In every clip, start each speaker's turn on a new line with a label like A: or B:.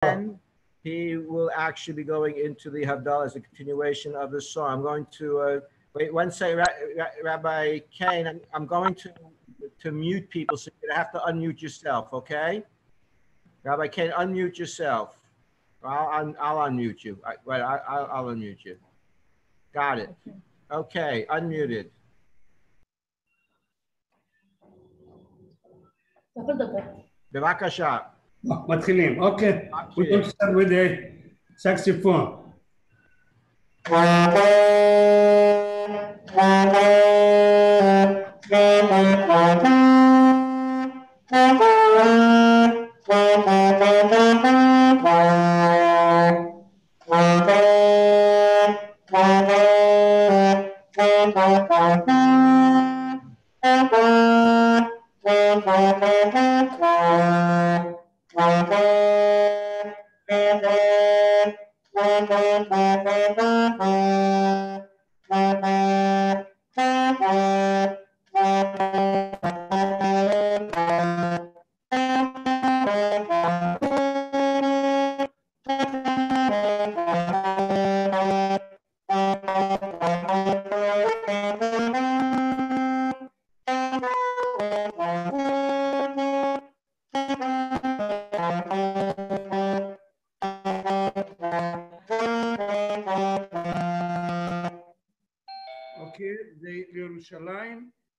A: then he will actually be going into the Havdalah as a continuation of the song. I'm going to wait one second, Rabbi Kane. I'm going to mute people, so you have to unmute yourself, okay? Rabbi Kane, unmute yourself. I'll unmute you. I'll unmute you. Got it. Okay, unmuted. בבקשה.
B: מתחילים, אוקיי. We're going to start with the saxophone.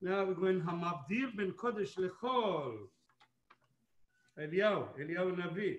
B: Now we're going Hamavdir ben Kodesh Lechol. Eliyahu Navi.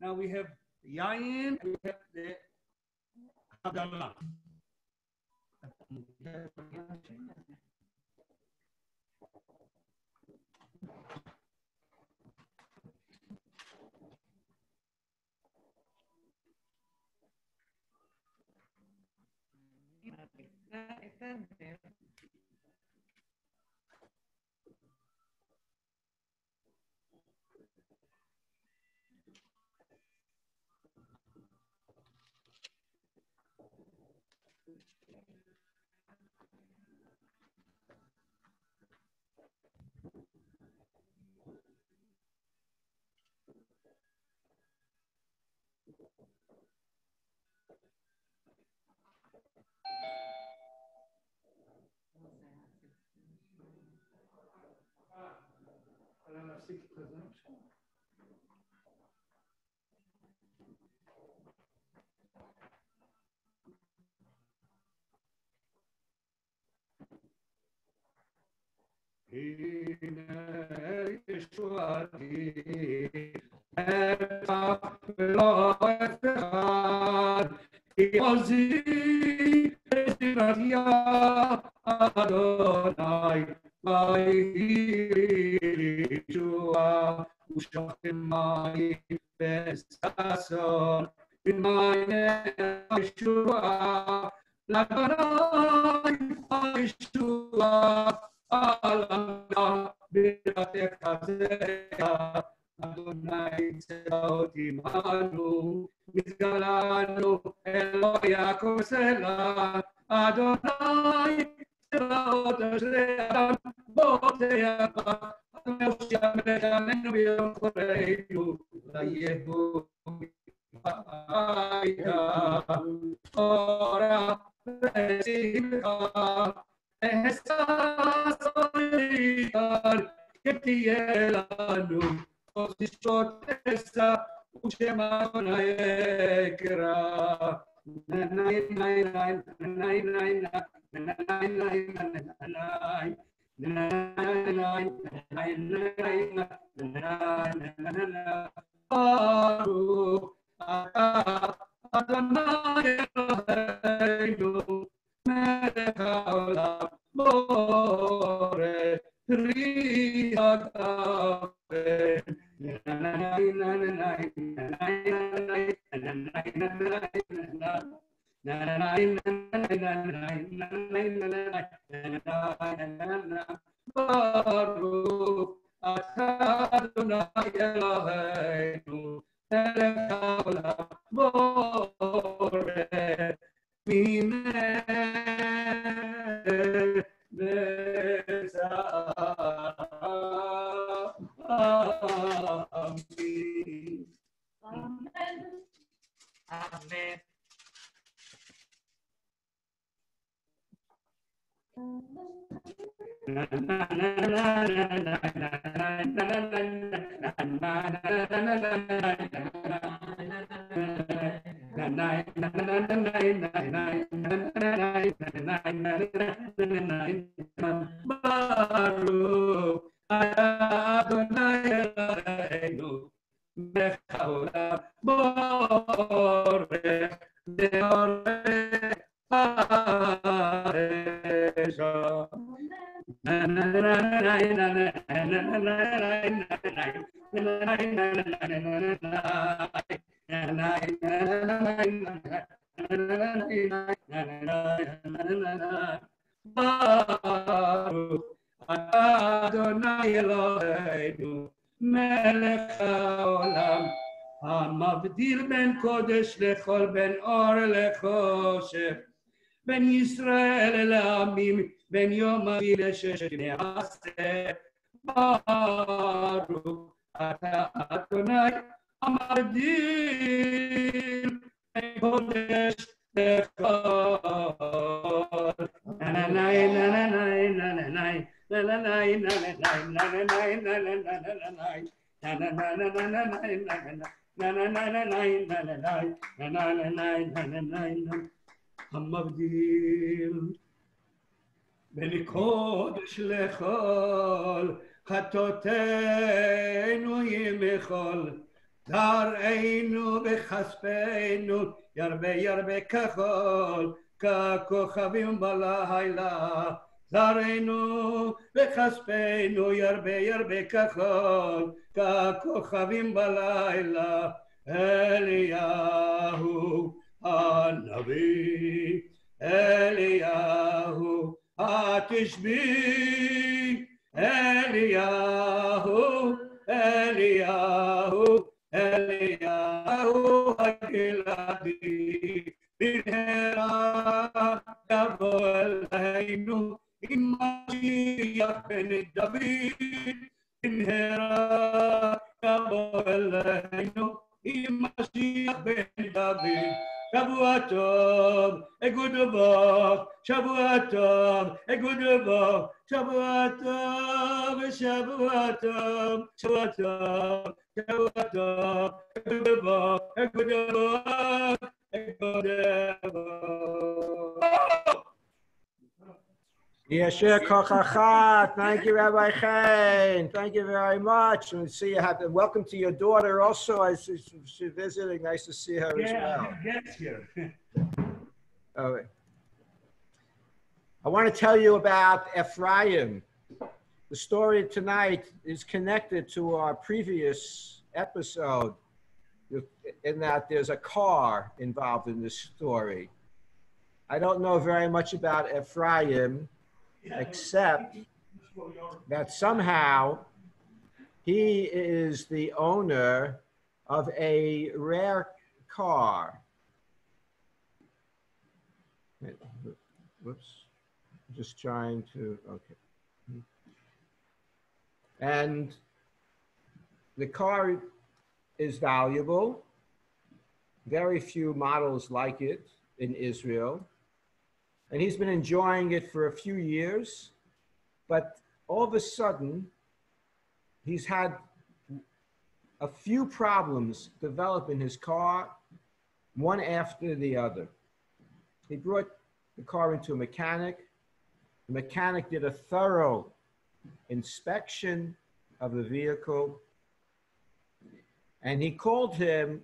B: Now we have Yain and we have the Havdalah. Alana Birateka Adonai Tseot Imanu Nizgalanu Eloya Kosela Adonai Tseot Asher Boteaka Moshe Mechanenu B'Yom Choreinu Vayehu Aya Ora Vesimcha Esasoitar Ketielanu Osishotesa Ushemana Ekra Baruch atah Adonai Eloheinu melech haolam boreh pri hagafen. Baruch atah Adonai Eloheinu melech haolam boreh Amen. Amen. Baruch Adonai Eloheinu melech haolam boreh deoreh haaretz. Baruch Adonai Eloheinu melech haolam המבדיל בין קודש לכל בין אור לחושך בין ישראל אל העמים בין יום אבי לששת ימי עשה. ברוך אתה אדוני המבדיל בין קודש לכל. המבדיל בין קודש לכל חטאותינו ימחול זרענו וכספנו ירבה ירבה כחול ככוכבים בלילה זרענו וכספנו ירבה ירבה כחול ככוכבים בלילה. אליהו הנביא אליהו התשבי אליהו אליהו אליהו הגלעדי במהרה יבוא אלינו עם משיח בן דוד במהרה יבוא אלינו עם משיח בן דוד. שבוע טוב, אגוד ובוך, שבוע טוב, אגוד ובוך, שבוע טוב, שבוע טוב, שבוע טוב, שבוע טוב, אגוד ובוך, אגוד ובוך, אגוד ובוך.
A: Yeshua Kochacha. Thank you, Rabbi Chaim. Thank you very much. And see you. Welcome to your daughter also. She's visiting. Nice to see her as well.
B: Yes, here.
A: All right. I want to tell you about Ephraim. The story tonight is connected to our previous episode in that there's a car involved in this story. I don't know very much about Ephraim, except that somehow he is the owner of a rare car. Whoops. Just trying to, okay. And the car is valuable. Very few models like it in Israel. And he's been enjoying it for a few years. But all of a sudden, he's had a few problems develop in his car, one after the other. He brought the car into a mechanic. The mechanic did a thorough inspection of the vehicle, and he called him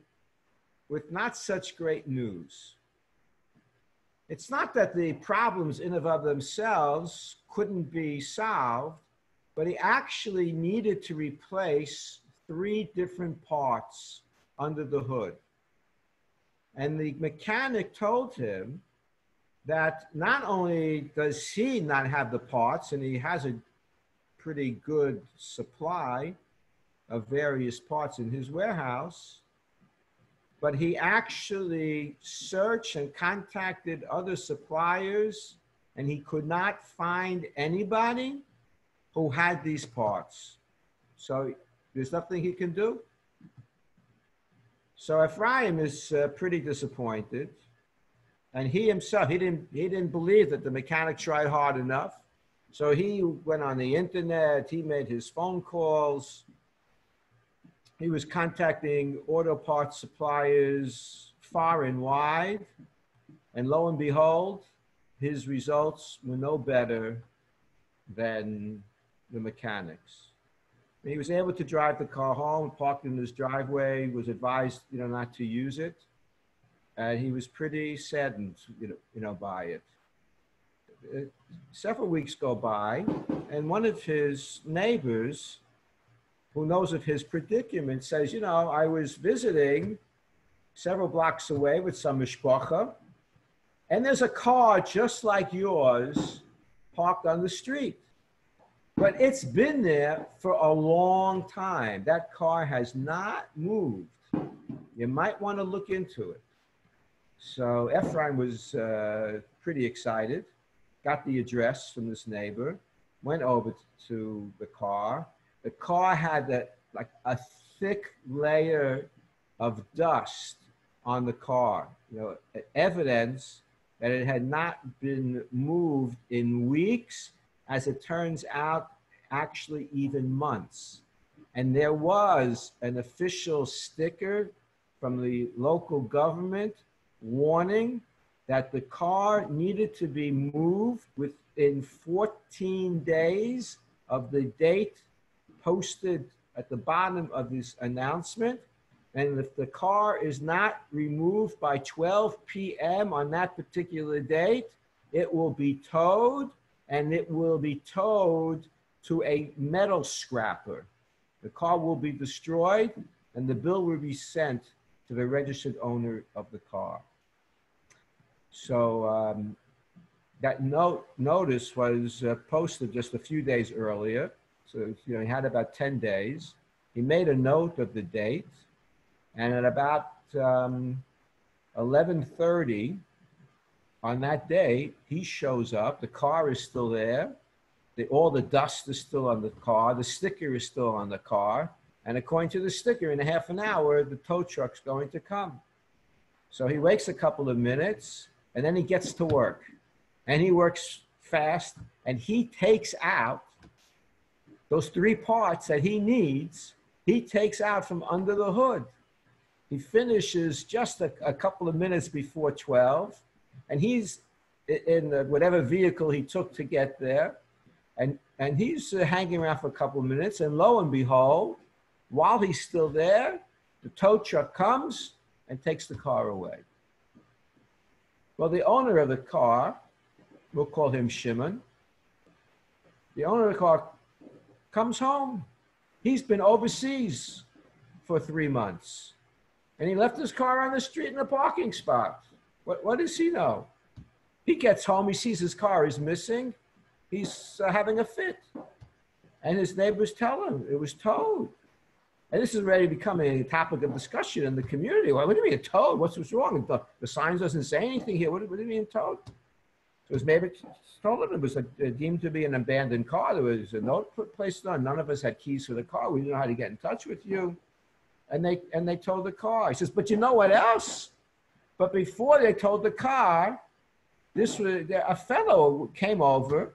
A: with not such great news. It's not that the problems in and of themselves couldn't be solved, but he actually needed to replace 3 different parts under the hood. And the mechanic told him that not only does he not have the parts, and he has a pretty good supply of various parts in his warehouse, but he actually searched and contacted other suppliers, and he could not find anybody who had these parts. So there's nothing he can do. So Ephraim is pretty disappointed. And he himself, he didn't believe that the mechanic tried hard enough. So he went on the internet, he made his phone calls. He was contacting auto parts suppliers far and wide. And lo and behold, his results were no better than the mechanics. And he was able to drive the car home, parked in his driveway, was advised, not to use it. And he was pretty saddened, by it. Several weeks go by, and one of his neighbors, who knows of his predicament, says, I was visiting several blocks away with some mishpacha, and there's a car just like yours parked on the street. But it's been there for a long time. That car has not moved. You might want to look into it. So Ephraim was pretty excited, got the address from this neighbor, went over to the car. The car had a thick layer of dust on the car, evidence that it had not been moved in weeks, as it turns out, actually even months. And there was an official sticker from the local government warning that the car needed to be moved within 14 days of the date posted at the bottom of this announcement. And if the car is not removed by 12 p.m. on that particular date, it will be towed, and it will be towed to a metal scrapper. The car will be destroyed, and the bill will be sent to the registered owner of the car. So that notice was posted just a few days earlier. So he had about 10 days. He made a note of the date, and at about 11:30 on that day, he shows up. The car is still there. All the dust is still on the car. The sticker is still on the car. And according to the sticker, in a half an hour, the tow truck's going to come. So he waits a couple of minutes, and then he gets to work. And he works fast, and he takes out those 3 parts that he needs. He takes out from under the hood. He finishes just a couple of minutes before 12, and he's in whatever vehicle he took to get there. And he's hanging around for a couple of minutes, and lo and behold, while he's still there, the tow truck comes and takes the car away. Well, the owner of the car, we'll call him Shimon, the owner of the car comes home. He's been overseas for 3 months, and he left his car on the street in a parking spot. What does he know? He gets home, he sees his car is missing. He's having a fit. And his neighbors tell him it was towed. And this is already becoming a topic of discussion in the community. What do you mean towed? What's wrong? The signs doesn't say anything here. What do you mean towed? So his neighbor told him it was deemed to be an abandoned car. There was a note placed on. None of us had keys for the car. We didn't know how to get in touch with you. And they towed the car. He says, but you know what else? But before they towed the car, a fellow came over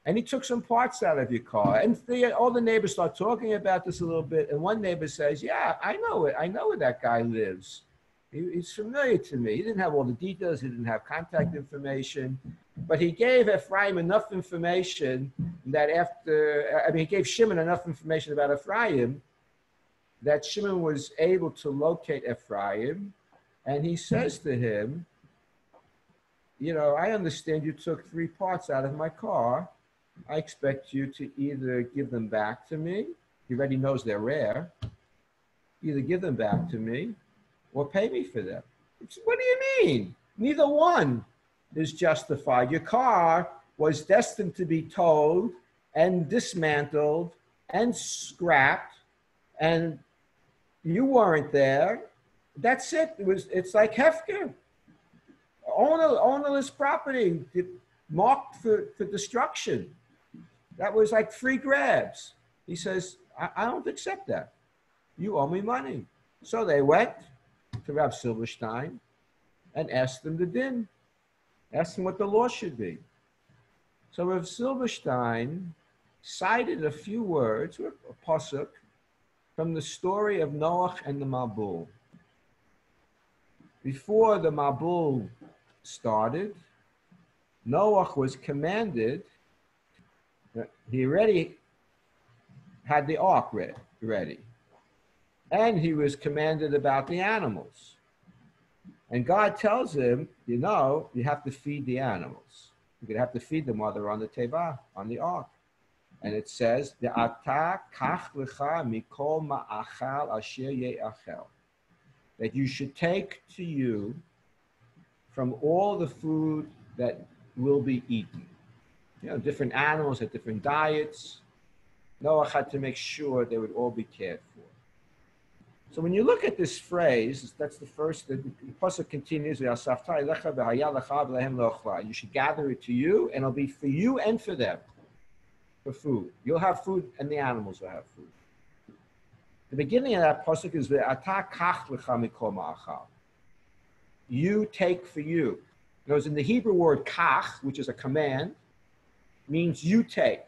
A: and he took some parts out of your car. And all the neighbors start talking about this a little bit. And one neighbor says, yeah, I know it. I know where that guy lives. He's familiar to me. He didn't have all the details. He didn't have contact information. But he gave Ephraim enough information that he gave Shimon enough information about Ephraim that Shimon was able to locate Ephraim. And he says to him, you know, I understand you took 3 parts out of my car. I expect you to either give them back to me. He already knows they're rare. Either give them back to me or pay me for them. What do you mean? Neither one is justified. Your car was destined to be towed and dismantled and scrapped, and you weren't there. That's it. It's like Hefker. Ownerless property marked for destruction. That was like free grabs. He says, I don't accept that. You owe me money. So they went to Rav Silverstein and asked him the din, asked him what the law should be. So Rav Silverstein cited a few words, a pasuk, from the story of Noach and the Mabul. Before the Mabul started, Noach was commanded, he already had the ark ready. And he was commanded about the animals. And God tells him, you know, you have to feed the animals. You're going to have to feed them while they're on the teva, on the ark. And it says, that you should take to you from all the food that will be eaten. You know, different animals had different diets. Noah had to make sure they would all be cared for. So when you look at this phrase, that's the first, the pasuk continues, you should gather it to you, and it'll be for you and for them, for food. You'll have food, and the animals will have food. The beginning of that pasuk is, you take for you. Because in the Hebrew word kach, which is a command, means you take.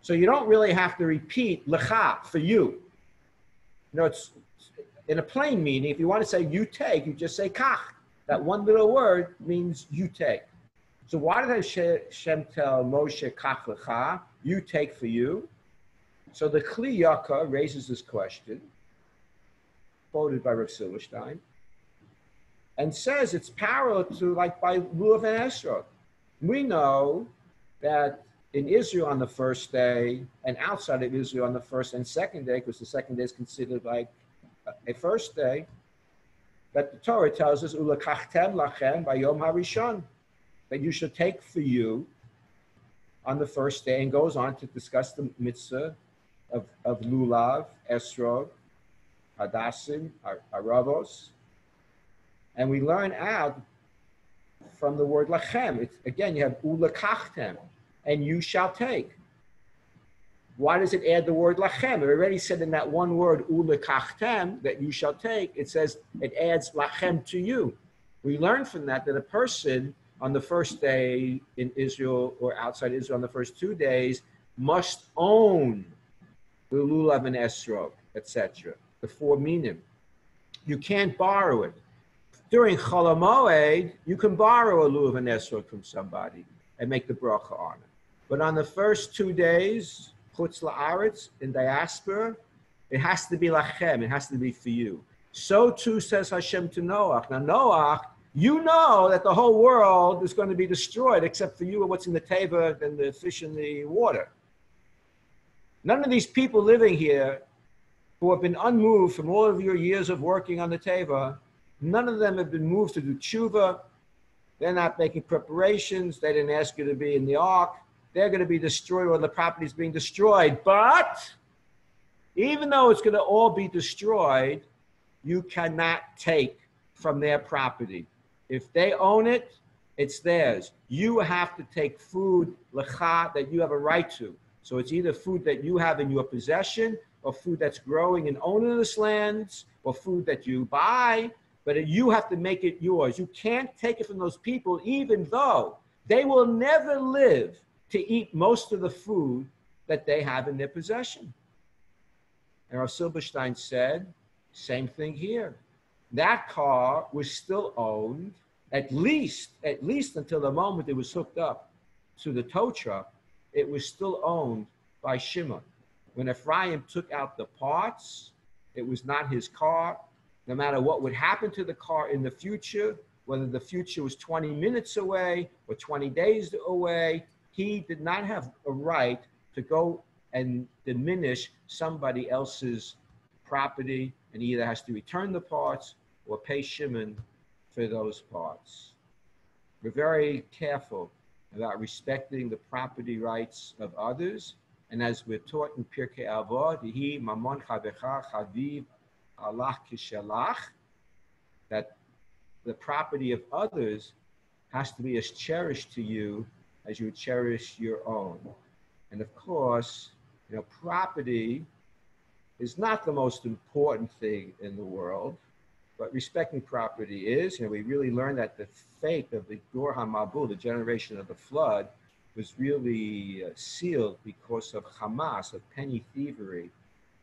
A: So you don't really have to repeat lecha, for you. You know, it's in a plain meaning, if you want to say you take, you just say kach. That one little word means you take. So why did Hashem tell Moshe kach lecha, you take for you? So the Kli Yakar raises this question, quoted by Rav Silverstein, and says it's parallel to like by Lulav and Esrog. We know that in Israel on the first day and outside of Israel on the first and second day, because the second day is considered like a first day, that the Torah tells us, Ulakachtem lachem bayom harishon, that you should take for you on the first day, and goes on to discuss the mitzvah of Lulav, Esrog, Hadassim, Aravos. And we learn out from the word lachem. It's, again, you have ulakachtem, and you shall take. Why does it add the word lachem? It already said in that one word, ulakachtem, that you shall take. It says it adds lachem to you. We learn from that a person on the first day in Israel or outside Israel on the first 2 days must own the lulav and esrog, etc. The 4 minim. You can't borrow it. During Chol HaMoed, you can borrow a lulav and esrog from somebody and make the bracha on it. But on the first 2 days, chutz la'aretz, in diaspora, it has to be lachem, it has to be for you. So too says Hashem to Noach. Now Noach, you know that the whole world is going to be destroyed except for you and what's in the teva and the fish in the water. None of these people living here who have been unmoved from all of your years of working on the teva, none of them have been moved to do tshuva. They're not making preparations. They didn't ask you to be in the ark. they're going to be destroyed or the property is being destroyed. But even though it's going to all be destroyed, you cannot take from their property. If they own it, it's theirs. You have to take food, lecha, that you have a right to. So it's either food that you have in your possession or food that's growing in ownerless lands or food that you buy, but you have to make it yours. You can't take it from those people, even though they will never live to eat most of the food that they have in their possession. And Rav Silberstein said, same thing here. That car was still owned, at least until the moment it was hooked up to the tow truck, it was still owned by Shimon. When Ephraim took out the parts, it was not his car. No matter what would happen to the car in the future, whether the future was 20 minutes away or 20 days away, he did not have a right to go and diminish somebody else's property, and he either has to return the parts or pay Shimon for those parts. We're very careful about respecting the property rights of others. And as we're taught in Pirkei Avot, Yehi mamon chavecha chaviv alach kishalach, that the property of others has to be as cherished to you as you cherish your own. And of course, property is not the most important thing in the world, but respecting property is. We really learned that the fate of the Dor HaMabul, the generation of the flood, was really sealed because of Hamas, of penny thievery,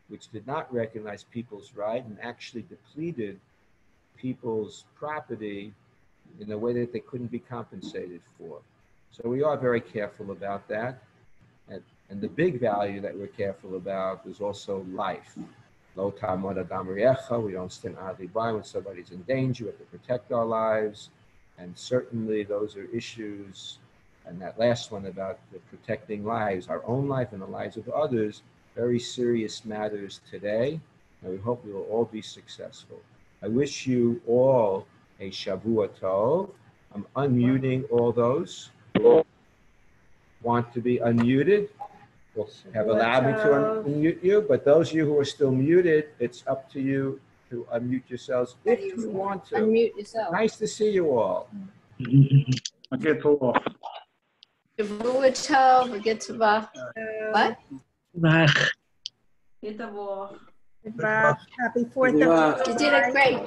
A: which did not recognize people's right and actually depleted people's property in a way that they couldn't be compensated for. So we are very careful about that. And the big value that we're careful about is also life. Lo ta'amod adam re'echa, we don't stand idly by when somebody's in danger. We have to protect our lives. And certainly those are issues, and that last one about protecting lives, our own life and the lives of others, very serious matters today. And we hope we will all be successful. I wish you all a Shavua Tov. I'm unmuting all those who want to be unmuted. Have allowed me to unmute you, but those of you who are still muted, it's up to you to unmute yourselves if you want to.
C: Unmute yourself.
A: Nice to see you all.
D: Okay, talk.
C: Shavua Tov, what?
E: Happy 4th of
C: You did it great.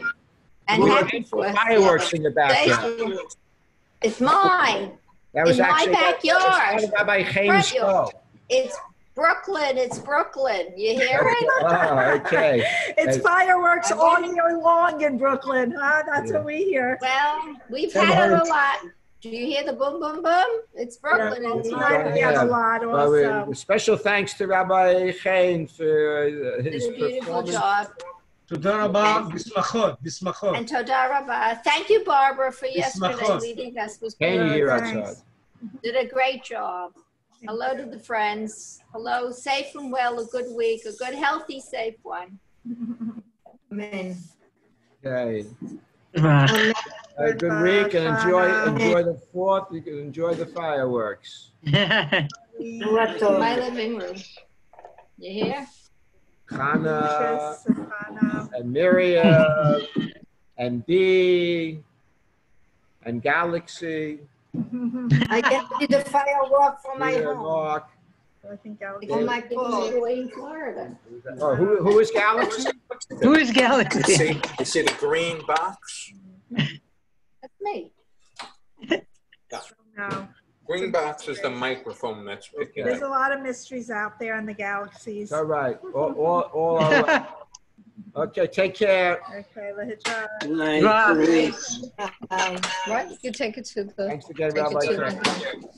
C: And
A: Ooh,
C: happy 4th.
A: Fireworks in the background.
C: It's mine.
A: That was
C: in my
A: actually
C: backyard.
A: that was Rabbi Chaim's show.
C: It's Brooklyn. It's Brooklyn. You hear it?
A: Oh, okay.
E: It's fireworks all year long in Brooklyn, huh? That's what we hear.
C: Well, we've had it a lot. Do you hear the boom, boom, boom? It's Brooklyn.
E: We have a lot also.
A: Special thanks to Rabbi Chaim for his
C: Did a beautiful
A: performance.
C: job.
B: תודה רבה, בשמחות, בשמחות.
C: And Toda Rabba. Thank you, Barbara, for yesterday
B: Bismachos.
C: leading us. Was
A: Can you
C: good.
A: hear
E: Thanks.
A: outside?
C: Did a great job. Hello to the friends. Hello, safe and well, a good week, a good, healthy, safe one. Amen.
A: Okay. A good week and enjoy the 4th. You can enjoy the fireworks.
C: My living room. You hear?
A: Chana and Miriam and Dee and Galaxy.
F: I get to do the firework from my
A: Leah,
F: home.
A: Mark.
E: I think I'll
F: On my
C: You're
F: boat.
C: away in Florida.
A: Oh, who is Galaxy?
G: Who is Galaxy?
H: You see the green box?
C: That's me.
E: no.
H: Green box is the microphone that's picking
E: There's
H: up.
E: a lot of mysteries out there in the galaxies.
A: All right. All right. Okay, take care.
E: Okay, Lahitra.
G: Right.
C: What? You take it to the.
A: Thanks again,
C: Take it
A: Rabbi
C: to
A: Chaim.
C: the.